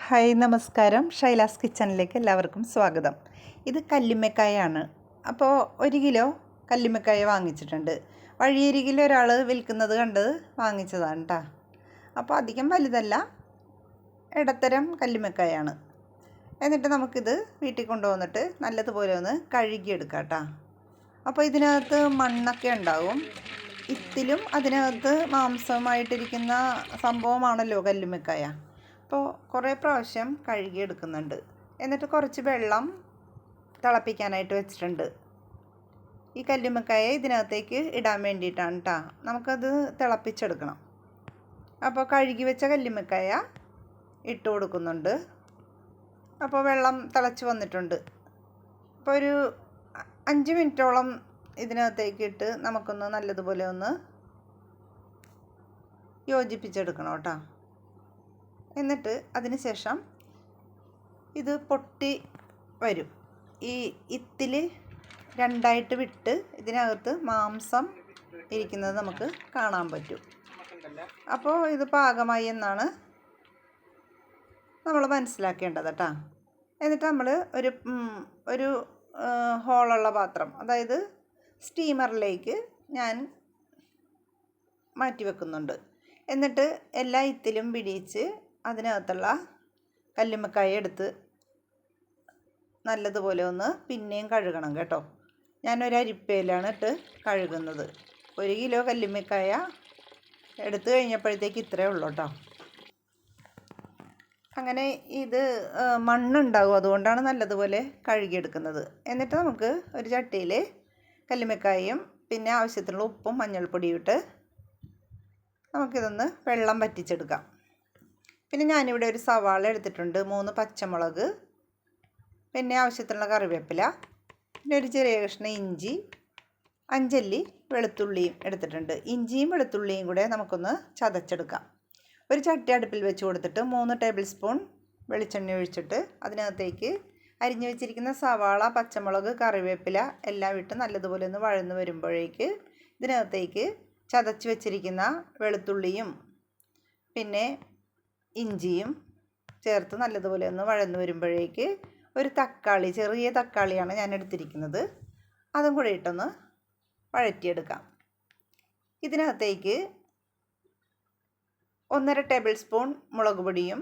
Hi നമസ്കാരം, ഷൈലാസ് കിച്ചണിലേക്ക് എല്ലാവർക്കും സ്വാഗതം. ഇത് കല്ലുമ്മക്കായാണ്. അപ്പോൾ 1 കിലോ കല്ലുമ്മക്കായ വാങ്ങിച്ചിട്ടുണ്ട്. വഴിയരികിൽ ഒരാൾ വിൽക്കുന്നത് കണ്ട് വാങ്ങിച്ചതാണ് കേട്ടോ. അപ്പോൾ അധികം വലുതല്ല, ഇടത്തരം കല്ലുമ്മക്കായാണ്. എന്നിട്ട് നമുക്കിത് വീട്ടിൽ കൊണ്ടുവന്നിട്ട് നല്ലതുപോലെ ഒന്ന് കഴുകിയെടുക്കാം കേട്ടോ. അപ്പോൾ ഇതിനകത്ത് മണ്ണൊക്കെ ഉണ്ടാവും. ഇത്തിലും അതിനകത്ത് മാംസമായിട്ടിരിക്കുന്ന സംഭവമാണല്ലോ കല്ലുമ്മക്കായ. അപ്പോൾ കുറേ പ്രാവശ്യം കഴുകിയെടുക്കുന്നുണ്ട്. എന്നിട്ട് കുറച്ച് വെള്ളം തിളപ്പിക്കാനായിട്ട് വെച്ചിട്ടുണ്ട്. ഈ കല്ലുമ്മക്കായ ഇതിനകത്തേക്ക് ഇടാൻ വേണ്ടിയിട്ടാണ് കേട്ടോ. നമുക്കത് തിളപ്പിച്ചെടുക്കണം. അപ്പോൾ കഴുകി വെച്ച കല്ലുമ്മക്കായ ഇട്ട് കൊടുക്കുന്നുണ്ട്. അപ്പോൾ വെള്ളം തിളച്ച് വന്നിട്ടുണ്ട്. അപ്പോൾ ഒരു 5 മിനിറ്റോളം ഇതിനകത്തേക്ക് ഇട്ട് നമുക്കൊന്ന് നല്ലതുപോലെ ഒന്ന് യോജിപ്പിച്ചെടുക്കണം കേട്ടോ. എന്നിട്ട് അതിന് ശേഷം ഇത് പൊട്ടി വരും. ഈ ഇത്തിൽ രണ്ടായിട്ട് വിട്ട് ഇതിനകത്ത് മാംസം ഇരിക്കുന്നത് നമുക്ക് കാണാൻ പറ്റും. അപ്പോൾ ഇത് പാകമായി എന്നാണ് നമ്മൾ മനസ്സിലാക്കേണ്ടത് കേട്ടോ. എന്നിട്ട് നമ്മൾ ഒരു ഹോളുള്ള പാത്രം, അതായത് സ്റ്റീമറിലേക്ക് ഞാൻ മാറ്റി വെക്കുന്നുണ്ട്. എന്നിട്ട് എല്ലാ ഇത്തിലും പിടിച്ച് അതിനകത്തുള്ള കല്ലുമ്മക്കായ എടുത്ത് നല്ലതുപോലെ ഒന്ന് പിന്നെയും കഴുകണം കേട്ടോ. ഞാനൊരു അരിപ്പയിലാണ് ഇട്ട് കഴുകുന്നത്. 1 കിലോ കല്ലുമ്മക്കായ എടുത്തു കഴിഞ്ഞപ്പോഴത്തേക്ക് ഇത്രയേ ഉള്ളൂ കേട്ടോ. അങ്ങനെ ഇത് മണ്ണുണ്ടാവും, അതുകൊണ്ടാണ് നല്ലതുപോലെ കഴുകിയെടുക്കുന്നത്. എന്നിട്ട് നമുക്ക് ഒരു ചട്ടിയിൽ കല്ലുമ്മക്കായും പിന്നെ ആവശ്യത്തിനുള്ള ഉപ്പും മഞ്ഞൾപ്പൊടിയും ഇട്ട് നമുക്കിതൊന്ന് വെള്ളം വറ്റിച്ചെടുക്കാം. പിന്നെ ഞാനിവിടെ ഒരു സവാള എടുത്തിട്ടുണ്ട്, 3 പച്ചമുളക്, പിന്നെ ആവശ്യത്തിനുള്ള കറിവേപ്പില, പിന്നെ ഒരു ചെറിയ കഷ്ണം ഇഞ്ചി, 5 അല്ലി വെളുത്തുള്ളിയും എടുത്തിട്ടുണ്ട്. ഇഞ്ചിയും വെളുത്തുള്ളിയും കൂടെ നമുക്കൊന്ന് ചതച്ചെടുക്കാം. ഒരു ചട്ടി അടുപ്പിൽ വെച്ച് കൊടുത്തിട്ട് 3 ടേബിൾ സ്പൂൺ വെളിച്ചെണ്ണ ഒഴിച്ചിട്ട് അതിനകത്തേക്ക് അരിഞ്ഞു വെച്ചിരിക്കുന്ന സവാള, പച്ചമുളക്, കറിവേപ്പില എല്ലാം ഇട്ട് നല്ലതുപോലെ ഒന്ന് വഴന്ന് വരുമ്പോഴേക്ക് ഇതിനകത്തേക്ക് ചതച്ച് വെച്ചിരിക്കുന്ന വെളുത്തുള്ളിയും പിന്നെ ഇഞ്ചിയും ചേർത്ത് നല്ലതുപോലെ ഒന്ന് വഴന്ന് വരുമ്പോഴേക്ക് ഒരു തക്കാളി, ചെറിയ തക്കാളിയാണ് ഞാൻ എടുത്തിരിക്കുന്നത്, അതും കൂടെ ഇട്ടൊന്ന് വഴറ്റിയെടുക്കാം. ഇതിനകത്തേക്ക് 1.5 ടേബിൾ സ്പൂൺ മുളക് പൊടിയും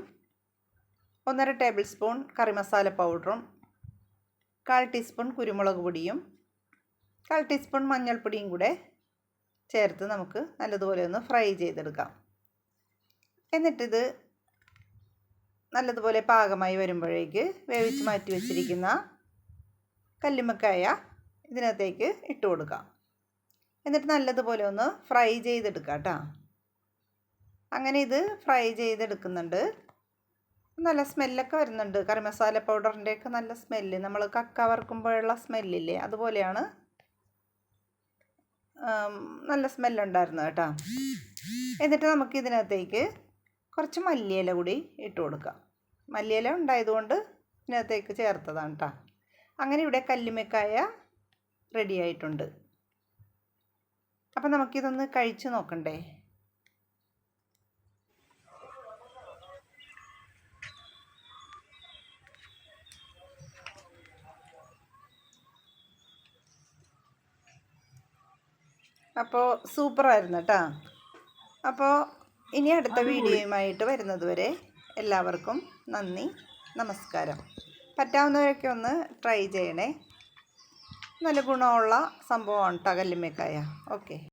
1.5 ടേബിൾ സ്പൂൺ കറി മസാല പൗഡറും 1/4 ടീസ്പൂൺ കുരുമുളക് പൊടിയും 1/4 ടീസ്പൂൺ മഞ്ഞൾപ്പൊടിയും കൂടെ ചേർത്ത് നമുക്ക് നല്ലതുപോലെ ഒന്ന് ഫ്രൈ ചെയ്തെടുക്കാം. എന്നിട്ടിത് നല്ലതുപോലെ പാകമായി വരുമ്പോഴേക്ക് വേവിച്ച് മാറ്റി വെച്ചിരിക്കുന്ന കല്ലുമ്മക്കായ ഇതിനകത്തേക്ക് ഇട്ട് കൊടുക്കാം. എന്നിട്ട് നല്ലതുപോലെ ഒന്ന് ഫ്രൈ ചെയ്തെടുക്കാം കേട്ടോ. അങ്ങനെ ഇത് ഫ്രൈ ചെയ്തെടുക്കുന്നുണ്ട്. നല്ല സ്മെല്ലൊക്കെ വരുന്നുണ്ട്. കറി മസാല പൗഡറിൻ്റെയൊക്കെ നല്ല സ്മെല്ല്, നമ്മൾ കക്ക വറുക്കുമ്പോഴുള്ള സ്മെല്ലില്ലേ, അതുപോലെയാണ് നല്ല സ്മെല്ലുണ്ടായിരുന്നത് കേട്ടോ. എന്നിട്ട് നമുക്ക് ഇതിനകത്തേക്ക് കുറച്ച് മല്ലിയില കൂടി ഇട്ട് കൊടുക്കാം. മല്ലിയില ഉണ്ടായതുകൊണ്ട് ഇതിനകത്തേക്ക് ചേർത്തതാണ് കേട്ടോ. അങ്ങനെ ഇവിടെ കല്ലുമ്മക്കായ റെഡി ആയിട്ടുണ്ട്. അപ്പം നമുക്കിതൊന്ന് കഴിച്ച് നോക്കണ്ടേ. അപ്പോൾ സൂപ്പറായിരുന്നു കേട്ടോ. അപ്പോൾ ഇനി അടുത്ത വീഡിയോയുമായിട്ട് വരുന്നത് വരെ എല്ലാവർക്കും നന്ദി, നമസ്കാരം. പറ്റാവുന്നവരൊക്കെ ഒന്ന് ട്രൈ ചെയ്യണേ. നല്ല ഗുണമുള്ള സംഭവമാണ് കേട്ടോ കല്ലുമ്മക്കായ. ഓക്കെ.